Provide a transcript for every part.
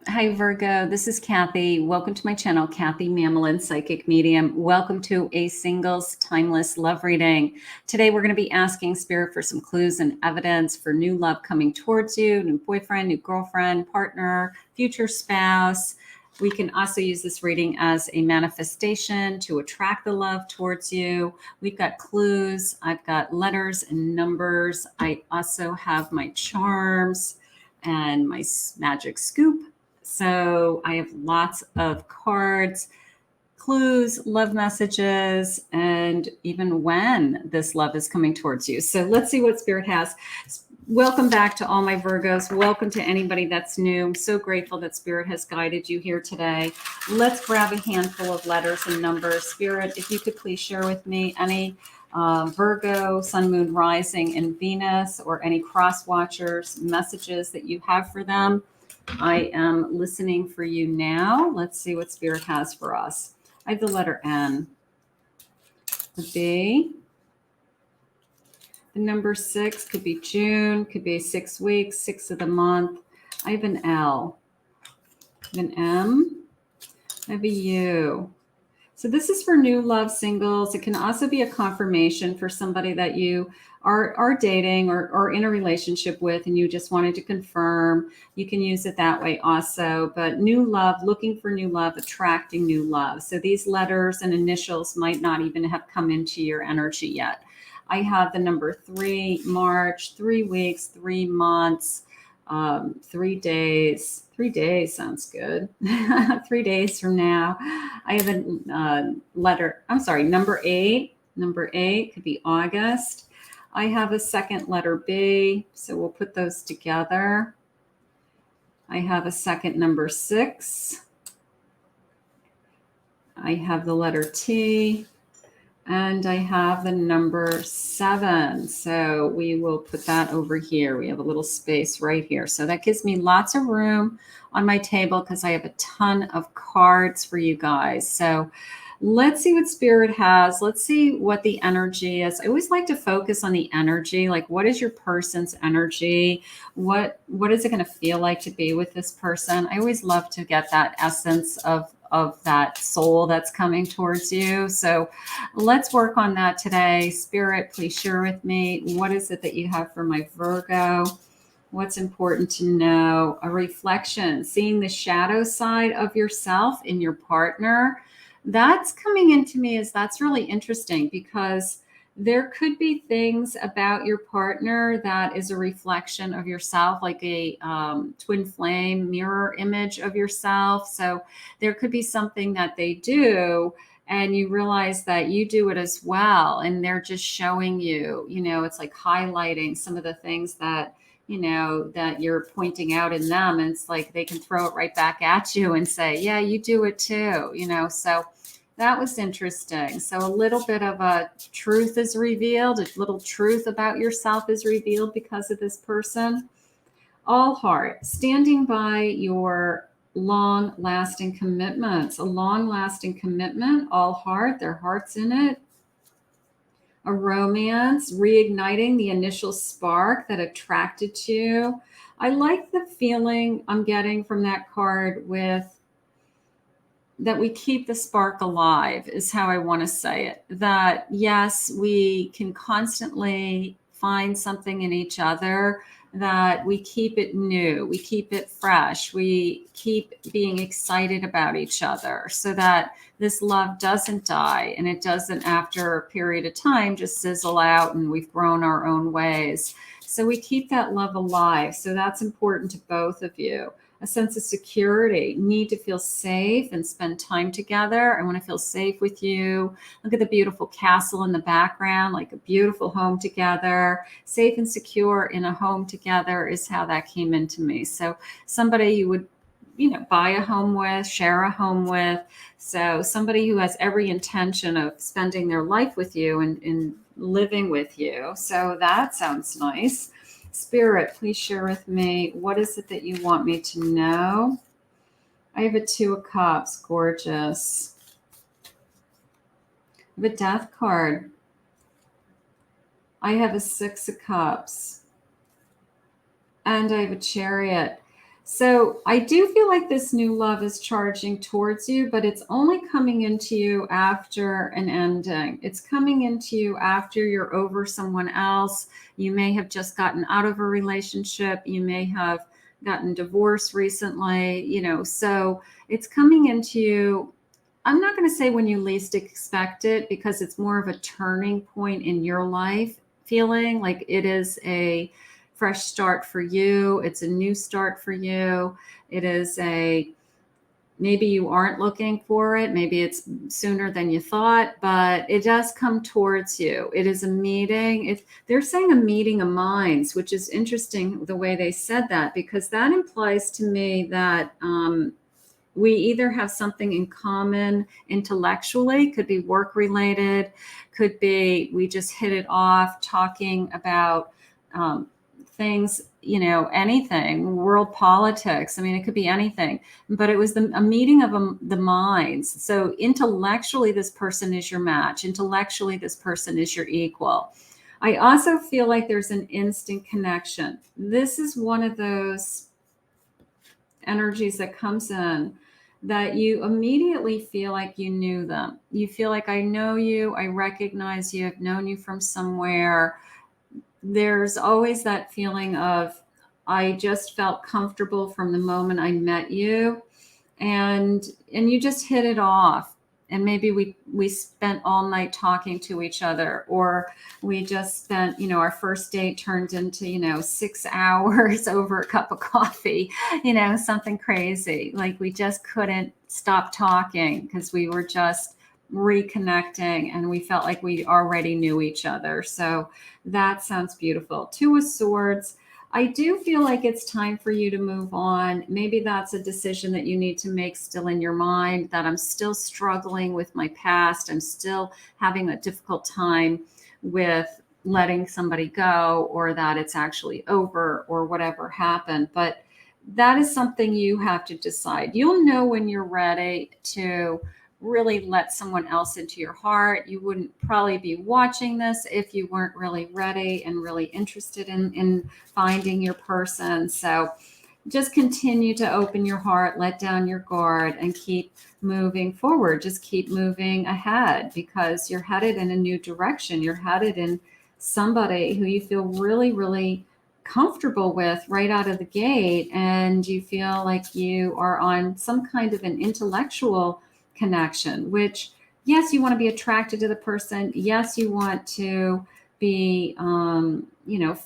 Hi, Virgo. This is Kathy. Welcome to my channel, Kathy Mamolen, Psychic Medium. Welcome to a singles timeless love reading. Today, we're going to be asking Spirit for some clues and evidence for new love coming towards you, new boyfriend, new girlfriend, partner, future spouse. We can also use this reading as a manifestation to attract the love towards you. We've got clues. I've got letters and numbers. I also have my charms and my magic scoop. So I have lots of cards, clues, love messages, and even when this love is coming towards you. So let's see what Spirit has. Welcome back to all my Virgos. Welcome to anybody that's new. I'm so grateful that Spirit has guided you here today. Let's grab a handful of letters and numbers. Spirit, if you could please share with me any Virgo, Sun, Moon, Rising, and Venus, or any cross watchers messages that you have for them. I am listening for you now. Let's see what Spirit has for us. I have the letter N, the B, the number 6, could be June, could be 6 weeks, 6 of the month. I have an L, I have an M, I have a U. So this is for new love singles. It can also be a confirmation for somebody that you are dating or in a relationship with, and you just wanted to confirm. You can use it that way also. But new love, looking for new love, attracting new love. So these letters and initials might not even have come into your energy yet. I have the number 3, March, 3 weeks, 3 months, 3 days. 3 days sounds good. 3 days from now. I have a letter, I'm sorry, number 8. Number 8 could be August. I have a second letter B, so we'll put those together. I have a second number 6. I have the letter T. And I have the number 7. So we will put that over here. We have a little space right here. So that gives me lots of room on my table because I have a ton of cards for you guys. So let's see what Spirit has. Let's see what the energy is. I always like to focus on the energy. Like, what is your person's energy? What is it going to feel like to be with this person? I always love to get that essence of that soul that's coming towards you. So let's work on that today. Spirit, please share with me. What is it that you have for my Virgo? What's important to know? A reflection, seeing the shadow side of yourself in your partner. That's coming into me as that's really interesting because there could be things about your partner that is a reflection of yourself, like a twin flame mirror image of yourself. So there could be something that they do and you realize that you do it as well. And they're just showing you, it's like highlighting some of the things that, that you're pointing out in them. And it's like they can throw it right back at you and say, yeah, you do it too, so that was interesting. So a little bit of a truth is revealed. A little truth about yourself is revealed because of this person. All heart, standing by your long-lasting commitments. A long-lasting commitment, all heart, their heart's in it. A romance, reigniting the initial spark that attracted you. I like the feeling I'm getting from that card with that we keep the spark alive is how I want to say it. That yes, we can constantly find something in each other, that we keep it new, we keep it fresh, we keep being excited about each other so that this love doesn't die and it doesn't after a period of time just sizzle out and we've grown our own ways. So we keep that love alive. So that's important to both of you. A sense of security, need to feel safe and spend time together. I want to feel safe with you. Look at the beautiful castle in the background, like a beautiful home together. Safe and secure in a home together is how that came into me. So somebody you would, buy a home with, share a home with. So somebody who has every intention of spending their life with you and living with you. So that sounds nice. Spirit, please share with me, what is it that you want me to know? I have a 2 of Cups, gorgeous. I have a Death card. I have a 6 of Cups. And I have a Chariot. So I do feel like this new love is charging towards you, but it's only coming into you after an ending. It's coming into you after you're over someone else. You may have just gotten out of a relationship. You may have gotten divorced recently, so it's coming into you. I'm not going to say when you least expect it, because it's more of a turning point in your life, feeling like it is a fresh start for you. It's a new start for you. It is maybe you aren't looking for it. Maybe it's sooner than you thought, but it does come towards you. It is a meeting. If they're saying a meeting of minds, which is interesting the way they said that, because that implies to me that, we either have something in common intellectually, could be work related, could be we just hit it off talking about things, anything, world politics. I mean, it could be anything, but it was a meeting of the minds. So intellectually, this person is your match. Intellectually, this person is your equal. I also feel like there's an instant connection. This is one of those energies that comes in that you immediately feel like you knew them. You feel like, I know you, I recognize you, I've known you from somewhere. There's always that feeling of, I just felt comfortable from the moment I met you, and you just hit it off. And maybe we spent all night talking to each other, or we just spent, our first date turned into 6 hours over a cup of coffee, something crazy. Like we just couldn't stop talking because we were just reconnecting, and we felt like we already knew each other. So that sounds beautiful. Two of Swords. I do feel like it's time for you to move on. Maybe that's a decision that you need to make still in your mind, that I'm still struggling with my past. I'm still having a difficult time with letting somebody go, or that it's actually over, or whatever happened. But that is something you have to decide. You'll know when you're ready to really let someone else into your heart. You wouldn't probably be watching this if you weren't really ready and really interested in finding your person. So just continue to open your heart, let down your guard, and keep moving forward. Just keep moving ahead, because you're headed in a new direction. You're headed in somebody who you feel really, really comfortable with right out of the gate. And you feel like you are on some kind of an intellectual connection, which, yes, you want to be attracted to the person. Yes, you want to be,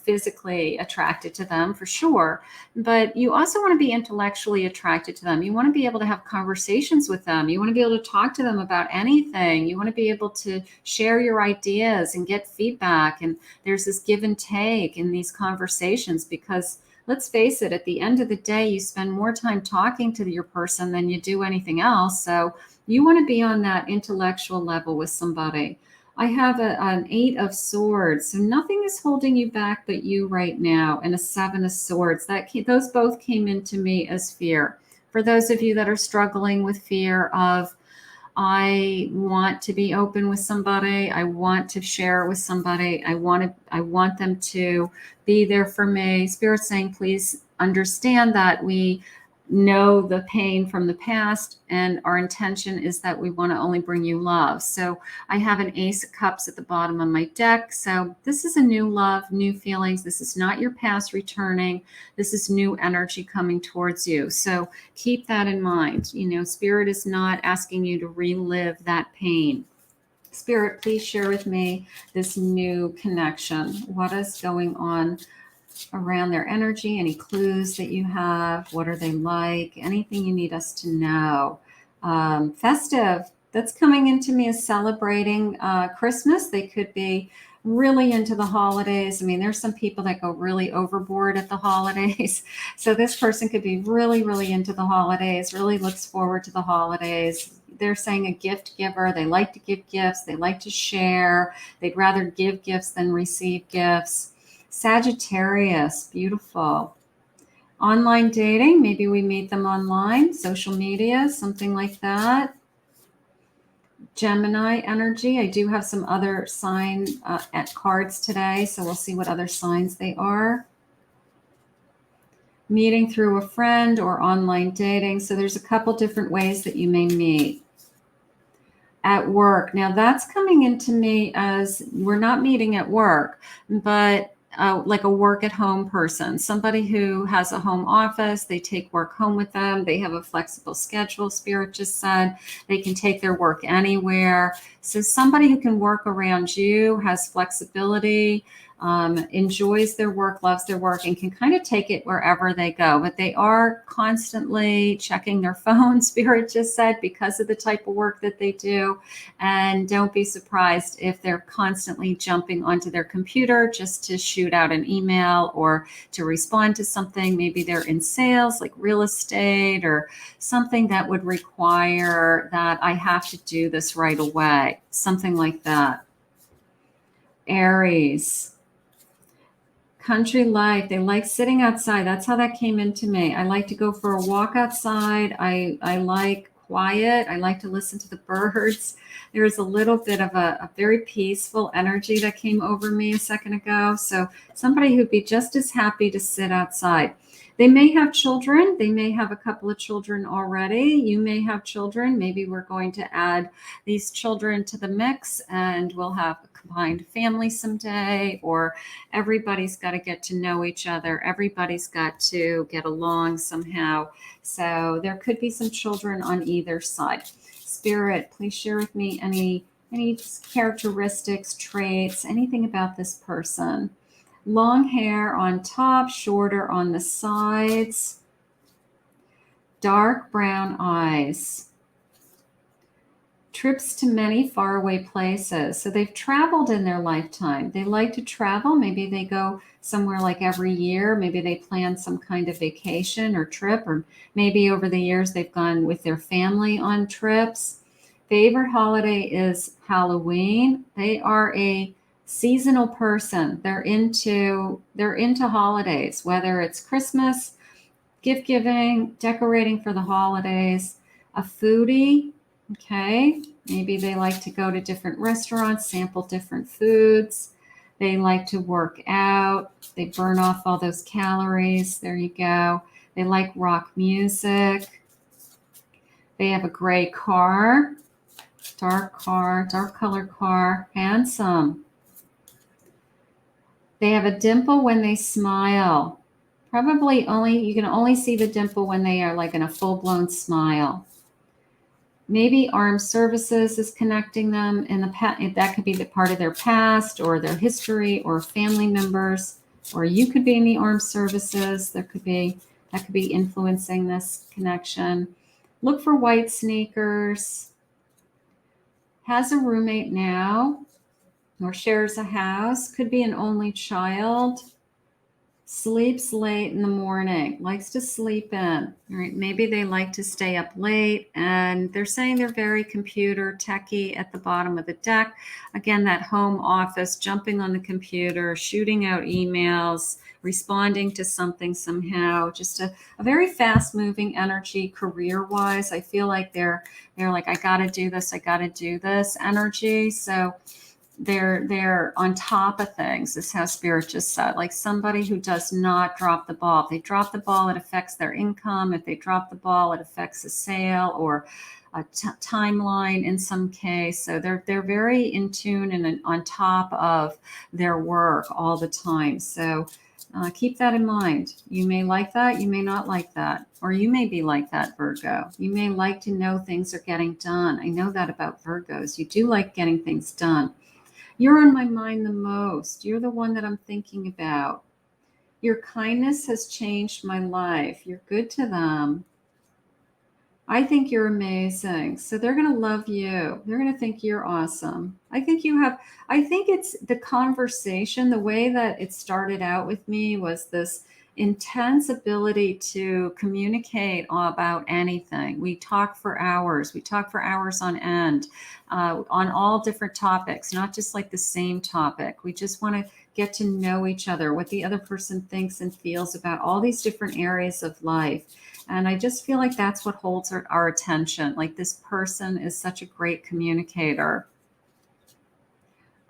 physically attracted to them for sure. But you also want to be intellectually attracted to them. You want to be able to have conversations with them. You want to be able to talk to them about anything. You want to be able to share your ideas and get feedback. And there's this give and take in these conversations, because let's face it, at the end of the day, you spend more time talking to your person than you do anything else. So you want to be on that intellectual level with somebody. I have an 8 of Swords, so nothing is holding you back but you right now, and a 7 of Swords. Those both came into me as fear. For those of you that are struggling with fear of, I want to be open with somebody, I want to share with somebody, I want them to be there for me. Spirit's saying, please understand that we know the pain from the past, and our intention is that we want to only bring you love. So I have an Ace of Cups at the bottom of my deck. So this is a new love, new feelings. This is not your past returning. This is new energy coming towards you. So keep that in mind. Spirit is not asking you to relive that pain. Spirit, please share with me this new connection. What is going on around their energy? Any clues that you have? What are they like? Anything you need us to know? Festive. That's coming into me as celebrating Christmas. They could be really into the holidays. I mean, there's some people that go really overboard at the holidays. So this person could be really, really into the holidays, really looks forward to the holidays. They're saying a gift giver. They like to give gifts. They like to share. They'd rather give gifts than receive gifts. Sagittarius, beautiful. Online dating, maybe we meet them online, social media, something like that. Gemini energy. I do have some other sign cards today, so we'll see what other signs they are. meeting through a friend or online dating. So there's a couple different ways that you may meet. At work. Now that's coming into me as we're not meeting at work, but like a work at home person, somebody who has a home office, they take work home with them, they have a flexible schedule, Spirit just said, they can take their work anywhere. So somebody who can work around you, has flexibility, enjoys their work, loves their work, and can kind of take it wherever they go. But they are constantly checking their phone, Spirit just said, because of the type of work that they do. And don't be surprised if they're constantly jumping onto their computer just to shoot out an email or to respond to something. Maybe they're in sales, like real estate, or something that would require that I have to do this right away, something like that. Aries. Country life. They like sitting outside. That's how that came into me. I like to go for a walk outside. I like quiet. I like to listen to the birds. There was a little bit of a very peaceful energy that came over me a second ago. So somebody who'd be just as happy to sit outside. They may have children. They may have a couple of children already. You may have children. Maybe we're going to add these children to the mix and we'll have a combined family someday, or everybody's got to get to know each other. Everybody's got to get along somehow. So there could be some children on either side. Spirit, please share with me any characteristics, traits, anything about this person. Long hair on top, shorter on the sides, dark brown eyes. Trips to many faraway places. So they've traveled in their lifetime. They like to travel. Maybe they go somewhere like every year. Maybe they plan some kind of vacation or trip, or maybe over the years they've gone with their family on trips. Favorite holiday is Halloween. They are a seasonal person. They're into holidays, whether it's Christmas, gift giving, decorating for the holidays, a foodie. Okay, maybe they like to go to different restaurants, sample different foods. They like to work out. They burn off all those calories. There you go. They like rock music. They have a gray car, dark colored car, handsome. They have a dimple when they smile. Probably you can only see the dimple when they are like in a full-blown smile. Maybe armed services is connecting them in the past. That could be the part of their past or their history or family members, or you could be in the armed services. That could be influencing this connection. Look for white sneakers. Has a roommate now or shares a house. Could be an only child. Sleeps late in the morning, likes to sleep in. All right, maybe they like to stay up late, and they're saying they're very computer techie at the bottom of the deck. Again, that home office, jumping on the computer, shooting out emails, responding to something somehow. Just a very fast-moving energy career-wise. I feel like they're like, I got to do this energy. So they're on top of things, is how Spirit just said. Like somebody who does not drop the ball. If they drop the ball, it affects their income. If they drop the ball, it affects a sale or a timeline in some case. So they're very in tune and on top of their work all the time. So keep that in mind. You may like that, you may not like that, or you may be like that, Virgo. You may like to know things are getting done. I know that about Virgos. You do like getting things done. You're on my mind the most. You're the one that I'm thinking about. Your kindness has changed my life. You're good to them. I think you're amazing. So they're going to love you. They're going to think you're awesome. I think it's the conversation, the way that it started out with me was this intense ability to communicate about anything. We talk for hours. We talk for hours on end on all different topics, not just like the same topic. We just want to get to know each other, what the other person thinks and feels about all these different areas of life. And I just feel like that's what holds our attention. Like this person is such a great communicator.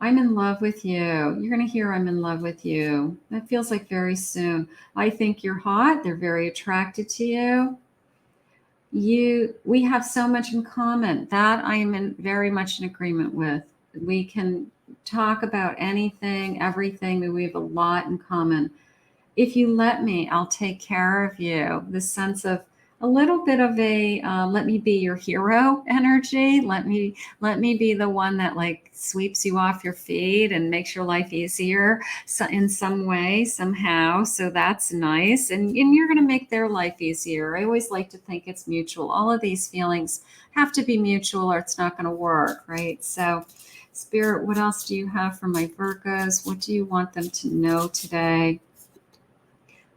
I'm in love with you. You're going to hear I'm in love with you. That feels like very soon. I think you're hot. They're very attracted to you. We have so much in common. That I am very much in agreement with. We can talk about anything, everything. We have a lot in common. If you let me, I'll take care of you. This sense of a little bit of a let me be your hero energy. Let me be the one that like sweeps you off your feet and makes your life easier in some way, somehow. So that's nice. And you're going to make their life easier. I always like to think it's mutual. All of these feelings have to be mutual or it's not going to work, right? So Spirit, what else do you have for my Virgos? What do you want them to know today?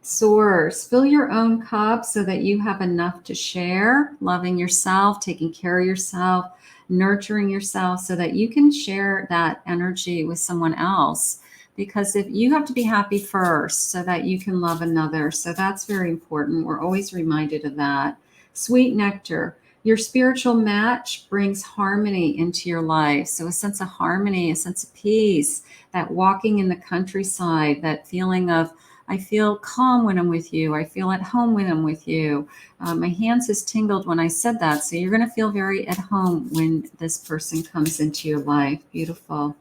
Source, fill your own cup so that you have enough to share, loving yourself, taking care of yourself, nurturing yourself so that you can share that energy with someone else. Because if you have to be happy first so that you can love another. So that's very important. We're always reminded of that. Sweet nectar. Your spiritual match brings harmony into your life. So a sense of harmony, a sense of peace, that walking in the countryside, that feeling of I feel calm when I'm with you. I feel at home when I'm with you. My hands has tingled when I said that. So you're going to feel very at home when this person comes into your life. Beautiful.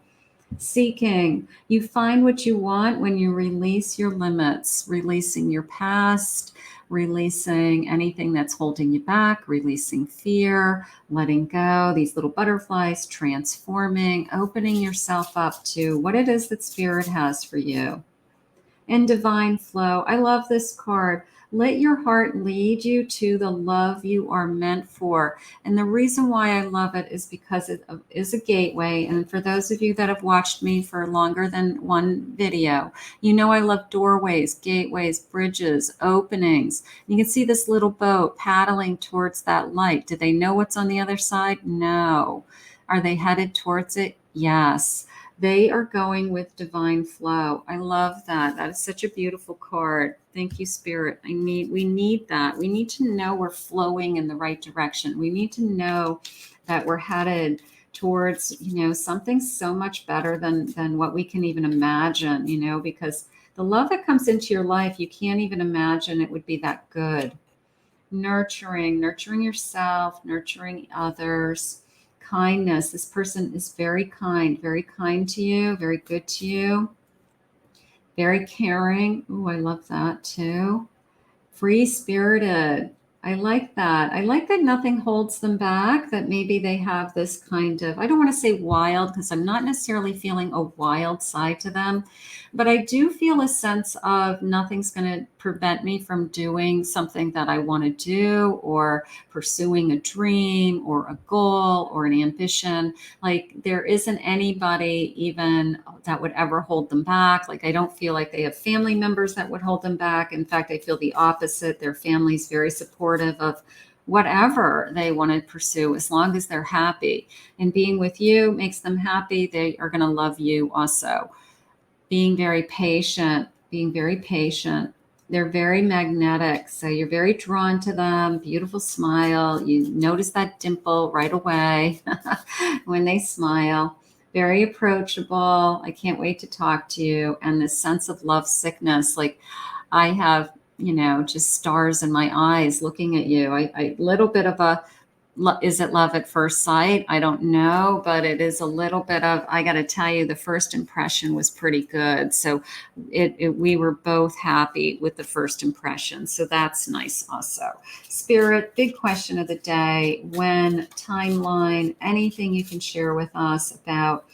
Seeking. You find what you want when you release your limits, releasing your past, releasing anything that's holding you back, releasing fear, letting go, these little butterflies, transforming, opening yourself up to what it is that Spirit has for you. And divine flow. I love this card. Let your heart lead you to the love you are meant for. And the reason why I love it is because it is a gateway. And for those of you that have watched me for longer than one video, you know I love doorways, gateways, bridges, openings. You can see this little boat paddling towards that light. Do they know what's on the other side? No. Are they headed towards it? Yes. They are going with divine flow. I love that. That is such a beautiful card. Thank you, Spirit. We need that. We need to know we're flowing in the right direction. We need to know that we're headed towards, something so much better than what we can even imagine, because the love that comes into your life, you can't even imagine it would be that good. Nurturing yourself, nurturing others. Kindness. This person is very kind to you, very good to you, very caring. Oh, I love that too. Free spirited. I like that. I like that nothing holds them back, that maybe they have this kind of, I don't want to say wild because I'm not necessarily feeling a wild side to them, but I do feel a sense of nothing's going to prevent me from doing something that I want to do or pursuing a dream or a goal or an ambition. Like there isn't anybody even that would ever hold them back. Like I don't feel like they have family members that would hold them back. In fact, I feel the opposite. Their family's very supportive of whatever they want to pursue as long as they're happy. And being with you makes them happy. They are going to love you also. Being very patient. They're very magnetic. So you're very drawn to them. Beautiful smile. You notice that dimple right away when they smile. Very approachable. I can't wait to talk to you. And this sense of love sickness. Like I have, just stars in my eyes looking at you. I little bit of a, is it love at first sight? I don't know, but it is a little bit of, I got to tell you, the first impression was pretty good. So we were both happy with the first impression. So that's nice also. Spirit, big question of the day. When, timeline, anything you can share with us about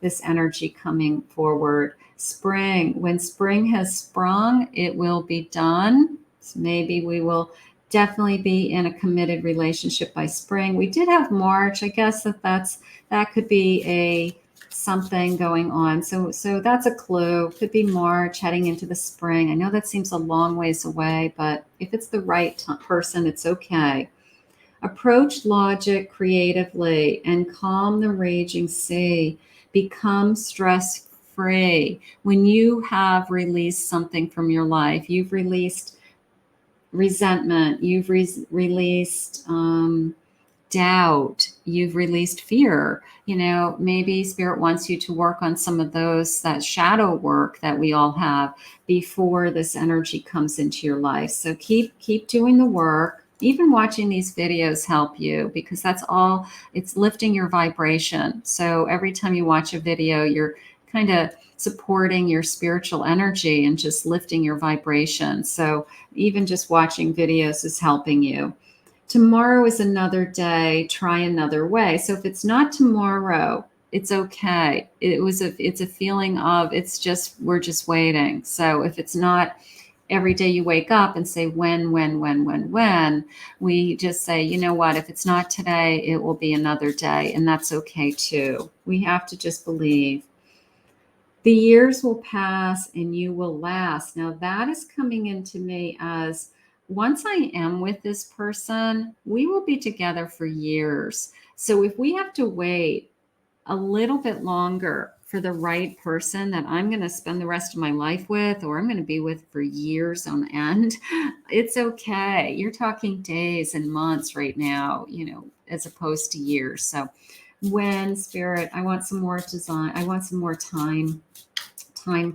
this energy coming forward. Spring, when spring has sprung, it will be done. So maybe we will definitely be in a committed relationship by spring. We did have March. I guess that could be a something going on. So that's a clue. Could be March heading into the spring. I know that seems a long ways away, but if it's the right person, it's okay. Approach logic creatively and calm the raging sea. Become stress-free. When you have released something from your life, you've released resentment, you've released doubt, you've released fear. You know, maybe Spirit wants you to work on some of that shadow work that we all have before this energy comes into your life. So keep doing the work. Even watching these videos help you, because that's all, it's lifting your vibration. So every time you watch a video, you're kind of supporting your spiritual energy and just lifting your vibration. So even just watching videos is helping you. Tomorrow is another day. Try another way. So if it's not tomorrow, it's okay. It's a feeling of, we're just waiting. So if it's not every day you wake up and say, when, we just say, you know what, if it's not today, it will be another day. And that's okay too. We have to just believe. The years will pass and you will last. Now that is coming into me as, once I am with this person, we will be together for years. So if we have to wait a little bit longer for the right person that I'm going to spend the rest of my life with, or I'm going to be with for years on end, it's okay. You're talking days and months right now, you know, as opposed to years. So when Spirit, I want some more design. I want some more time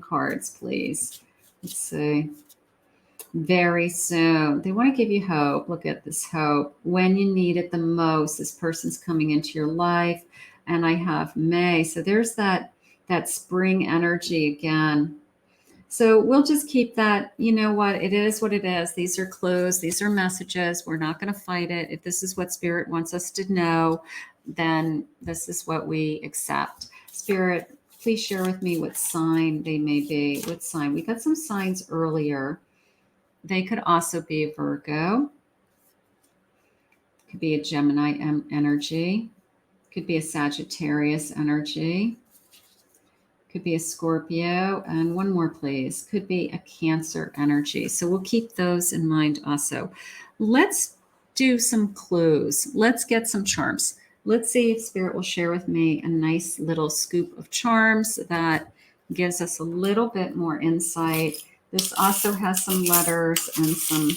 cards, please. Let's see. Very soon. They want to give you hope. Look at this hope. When you need it the most, this person's coming into your life. And I have May. So there's that spring energy again. So we'll just keep that. You know what? It is what it is. These are clues. These are messages. We're not going to fight it. If this is what Spirit wants us to know, then this is what we accept. Spirit, please share with me what sign they may be. What sign? We got some signs earlier. They could also be a Virgo. Could be a Gemini energy. Could be a Sagittarius energy. Could be a Scorpio. And one more, please. Could be a Cancer energy. So we'll keep those in mind also. Let's do some clues. Let's get some charms. Let's see if Spirit will share with me a nice little scoop of charms that gives us a little bit more insight. This also has some letters and some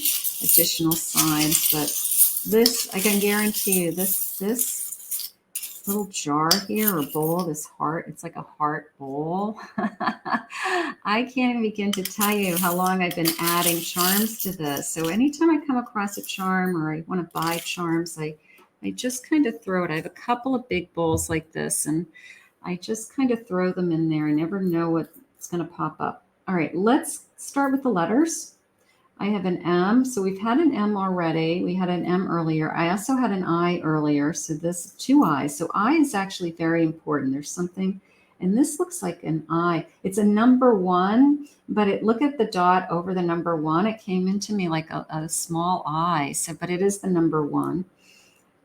additional signs, but this, I can guarantee you, this little jar here or bowl, this heart, it's like a heart bowl. I can't even begin to tell you how long I've been adding charms to this. So anytime I come across a charm or I want to buy charms, I just kind of throw it. I have a couple of big bowls like this, and I just kind of throw them in there. I never know what's going to pop up. All right, let's start with the letters. I have an M. So we've had an M already. We had an M earlier. I also had an I earlier. So this 2 I's. So I is actually very important. There's something, and this looks like an I. It's a number 1, but look at the dot over the number 1. It came into me like a small I. So, but it is the number 1.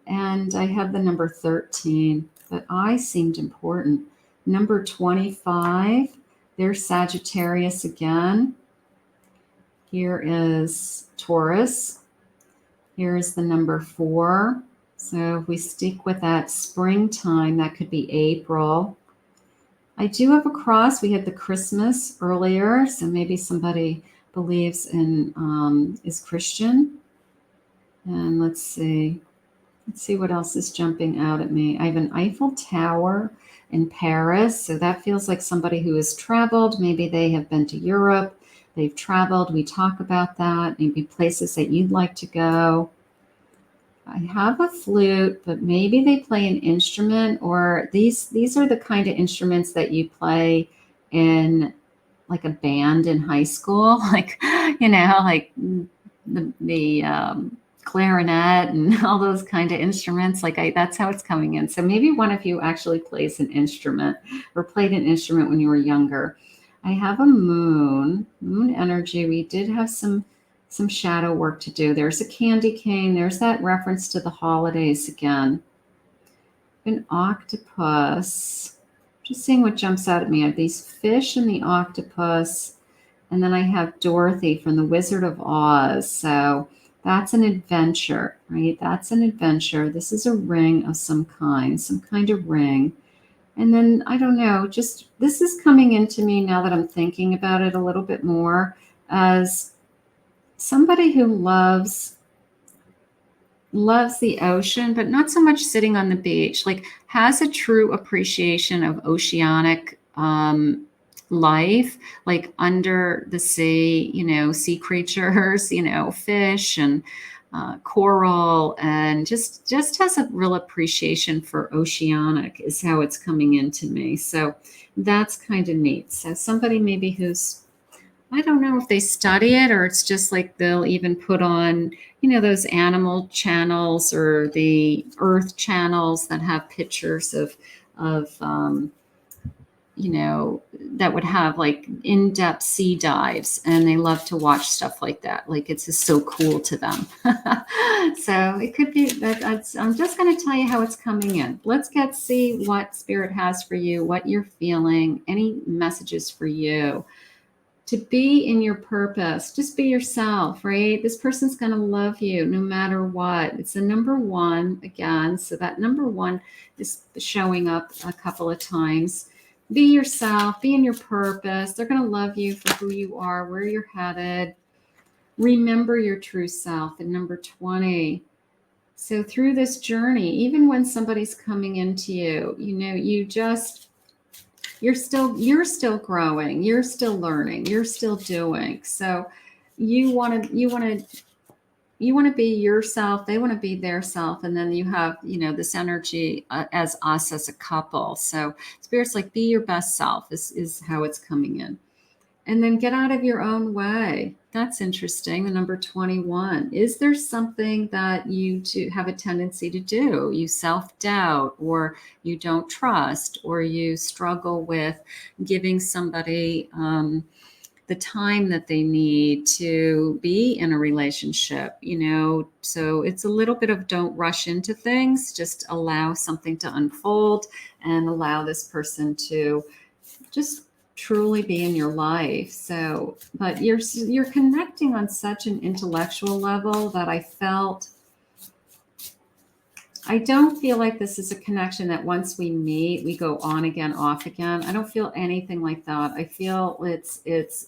And I have the number 13, but I seemed important. Number 25. There's Sagittarius again. Here is Taurus. Here's the number 4. So if we stick with that springtime, that could be April. I do have a cross. We had the Christmas earlier, so maybe somebody believes in, is Christian. And let's see what else is jumping out at me. I have an Eiffel Tower in Paris. So that feels like somebody who has traveled. Maybe they have been to Europe. They've traveled. We talk about that. Maybe places that you'd like to go. I have a flute, but maybe they play an instrument, or these are the kind of instruments that you play in like a band in high school, like, you know, like the clarinet and all those kind of instruments. Like that's how it's coming in. So maybe one of you actually plays an instrument or played an instrument when you were younger. I have a moon energy. We did have some shadow work to do. There's a candy cane. There's that reference to the holidays again. An octopus. Just seeing what jumps out at me. I have these fish and the octopus. And then I have Dorothy from The Wizard of Oz. So that's an adventure, right? That's an adventure. This is a ring of some kind of ring. And then, I don't know, just this is coming into me now that I'm thinking about it a little bit more as somebody who loves loves the ocean, but not so much sitting on the beach, like has a true appreciation of oceanic life, like under the sea, sea creatures, fish and coral, and just has a real appreciation for oceanic is how it's coming into me. So that's kind of neat. So somebody maybe who's, I don't know if they study it or it's just like they'll even put on, those animal channels or the earth channels that have pictures of that would have like in-depth sea dives, and they love to watch stuff like that. Like it's just so cool to them. So it could be that I'm just going to tell you how it's coming in. Let's see what spirit has for you, what you're feeling, any messages for you. To be in your purpose, just be yourself, right? This person's going to love you no matter what. It's the number one again. So that number one is showing up a couple of times. Be yourself, be in your purpose. They're going to love you for who you are, where you're headed. Remember your true self. And number 20. So through this journey, even when somebody's coming into you, you're still growing, you're still learning, you're still doing. So you want to be yourself, they want to be their self, and then you have this energy as us as a couple. So spirit's like, be your best self is how it's coming in. And then get out of your own way. That's interesting. The number 21. Is there something that you have a tendency to do? You self-doubt, or you don't trust, or you struggle with giving somebody the time that they need to be in a relationship, So it's a little bit of don't rush into things. Just allow something to unfold and allow this person to just truly be in your life. So, but you're connecting on such an intellectual level that I don't feel like this is a connection that once we meet, we go on again, off again. I don't feel anything like that. I feel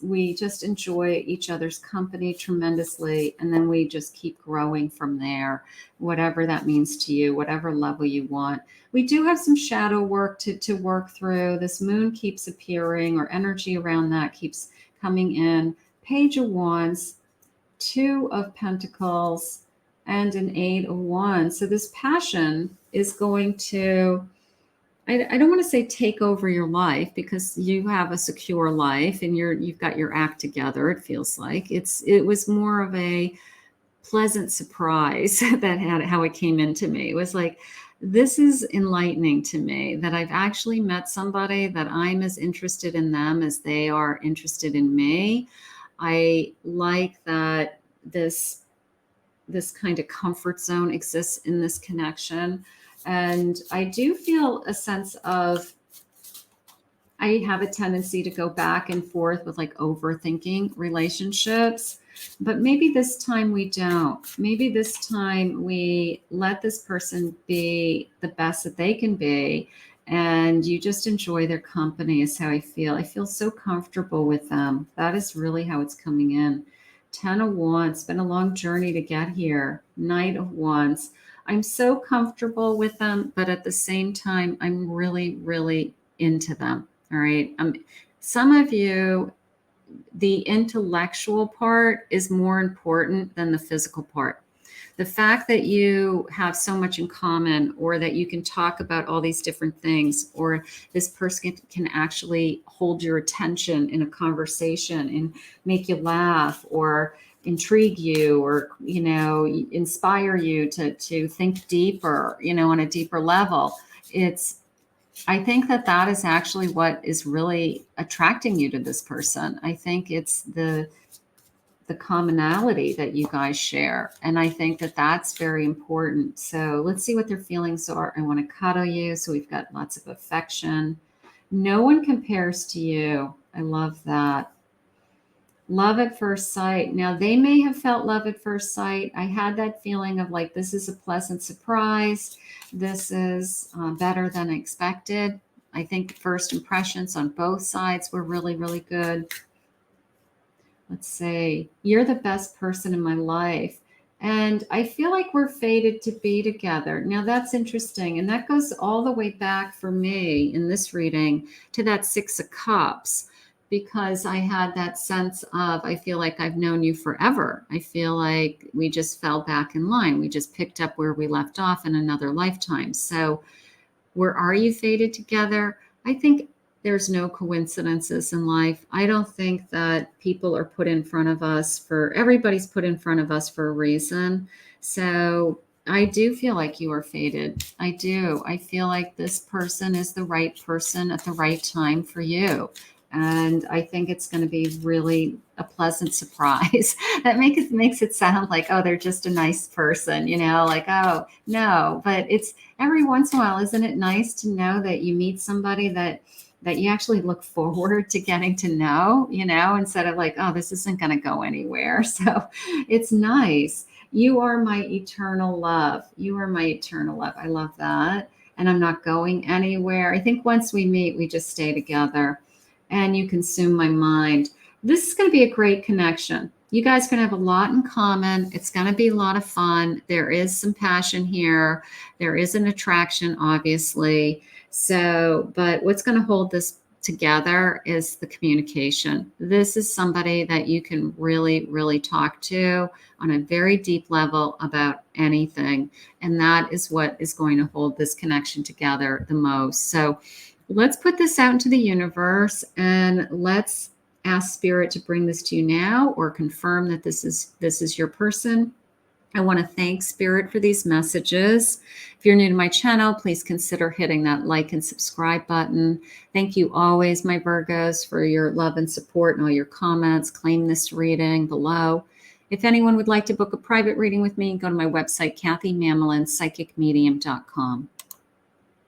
we just enjoy each other's company tremendously. And then we just keep growing from there, whatever that means to you, whatever level you want. We do have some shadow work to work through. This moon keeps appearing, or energy around that keeps coming in. Page of Wands, Two of Pentacles, and an 8 of Wands. So this passion is going to, I don't want to say take over your life, because you have a secure life and you've got your act together. It feels like it was more of a pleasant surprise that had how it came into me. It was like, this is enlightening to me that I've actually met somebody that I'm as interested in them as they are interested in me. I like that this kind of comfort zone exists in this connection. And I do feel a sense of, I have a tendency to go back and forth with like overthinking relationships, but maybe this time we don't. Maybe this time we let this person be the best that they can be, and you just enjoy their company is how I feel. I feel so comfortable with them. That is really how it's coming in. 10 of Wands, it's been a long journey to get here. Knight of Wands, I'm so comfortable with them, but at the same time, I'm really, really into them. All right. Some of you, the intellectual part is more important than the physical part. The fact that you have so much in common, or that you can talk about all these different things, or this person can actually hold your attention in a conversation and make you laugh, or intrigue you, or inspire you to think deeper, on a deeper level. I think that is actually what is really attracting you to this person. I think it's the commonality that you guys share. And I think that that's very important. So let's see what their feelings are. I want to cuddle you. So we've got lots of affection. No one compares to you. I love that. Love at first sight. Now, they may have felt love at first sight. I had that feeling of like, this is a pleasant surprise. This is better than expected. I think first impressions on both sides were really, really good. Let's say, you're the best person in my life. And I feel like we're fated to be together. Now that's interesting. And that goes all the way back for me in this reading to that Six of Cups, because I had that sense of, I feel like I've known you forever. I feel like we just fell back in line. We just picked up where we left off in another lifetime. So where are you fated together? I think there's no coincidences in life. I don't think that people are put in front of us everybody's put in front of us for a reason. So I do feel like you are fated. I do. I feel like this person is the right person at the right time for you. And I think it's going to be really a pleasant surprise. That makes it sound like, oh, they're just a nice person, like, oh, no. But it's every once in a while, isn't it nice to know that you meet somebody that you actually look forward to getting to know, instead of like, oh, this isn't going to go anywhere. So it's nice. You are my eternal love. You are my eternal love. I love that. And I'm not going anywhere. I think once we meet, we just stay together and you consume my mind. This is going to be a great connection. You guys are going to have a lot in common. It's going to be a lot of fun. There is some passion here. There is an attraction, obviously. So, but what's going to hold this together is the communication. This is somebody that you can really, really talk to on a very deep level about anything. And that is what is going to hold this connection together the most. So let's put this out into the universe and let's ask Spirit to bring this to you now or confirm that this is your person. I want to thank Spirit for these messages. If you're new to my channel, please consider hitting that like and subscribe button. Thank you always, my Virgos, for your love and support and all your comments. Claim this reading below. If anyone would like to book a private reading with me, go to my website, KathyMamolen, psychicmedium.com.